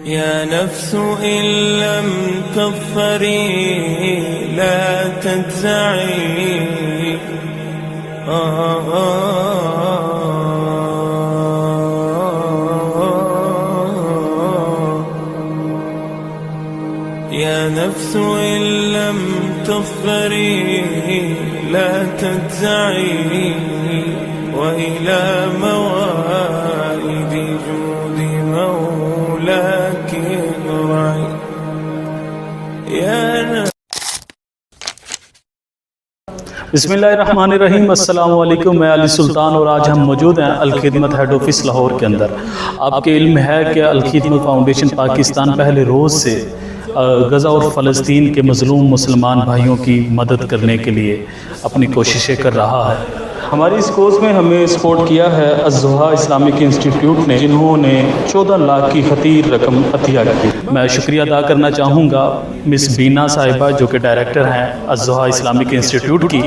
يا نفس إن لم تظفري لا تجزعي يا نفس إن لم تظفري لا تجزعي وإلى موائد جود مولاك ارعي يا बिस्मिल्लाहिर्रहमानिर्रहीम। अस्सलाम वालेकुम। मैं अली सुल्तान और आज हम मौजूद हैं अल खिदमत हेड ऑफिस लाहौर के अंदर। आपके इल्म है कि अल खिदमत फाउंडेशन पाकिस्तान पहले रोज़ से गज़ा और फ़लस्तीन के मज़लूम मुसलमान भाइयों की मदद करने के लिए अपनी कोशिशें कर रहा है। हमारी इस कोर्स में हमें सपोर्ट किया है अज़्ज़ुहा इस्लामिक इंस्टीट्यूट ने, जिन्होंने 14 लाख की खतीर रकम अतिया की। मैं शुक्रिया अदा करना चाहूँगा मिस बीना साहिबा जो कि डायरेक्टर हैं अज़्ज़ुहा इस्लामिक इंस्टीट्यूट की,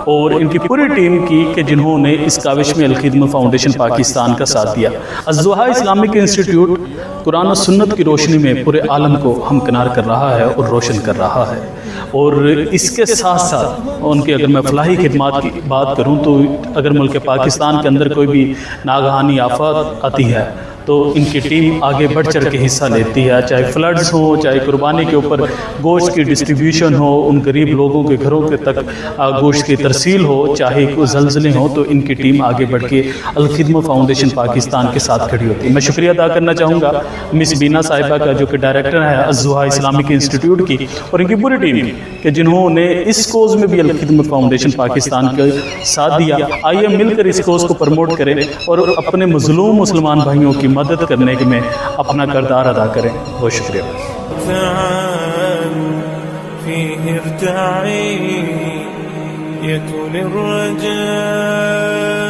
और इनकी पूरी टीम की कि जिन्होंने इस काविश में अल खिदमत फाउंडेशन पाकिस्तान का साथ दिया। अज़्ज़ुहा इस्लामिक इंस्टीट्यूट कुरान और सुन्नत की रोशनी में पूरे आलम को हमकिनार कर रहा है और रोशन कर रहा है। और इसके साथ साथ उनकी अगर मैं फलाही खिदमात की बात करूँ तो अगर मुल्क पाकिस्तान के अंदर कोई भी नागहानी आफत आती है तो इनकी टीम आगे बढ़ चढ़ के हिस्सा लेती है, चाहे फ्लड्स हो, चाहे कुर्बानी के ऊपर गोश्त की डिस्ट्रीब्यूशन हो, उन गरीब लोगों के घरों के तक गोश्त की तरसील हो, चाहे कोई ज़लज़ले हो, तो इनकी टीम आगे बढ़ के अल खिदमत फाउंडेशन पाकिस्तान के साथ खड़ी होती है। मैं शुक्रिया अदा करना चाहूँगा मिस बीना साहिबा का जो कि डायरेक्टर है अज़्ज़ुहा इस्लामिक इंस्टीट्यूट की, और इनकी पूरी टीम के जिन्होंने इस कोज़ में भी अल खिदमत फाउंडेशन पाकिस्तान के साथ दिया। आइए मिलकर इस कोज़ को प्रमोट करें और अपने मज़लूम मुसलमान भाइयों की मदद करने में अपना किरदार अदा करें। बहुत शुक्रिया। فيه ارتعي يكن الرجاء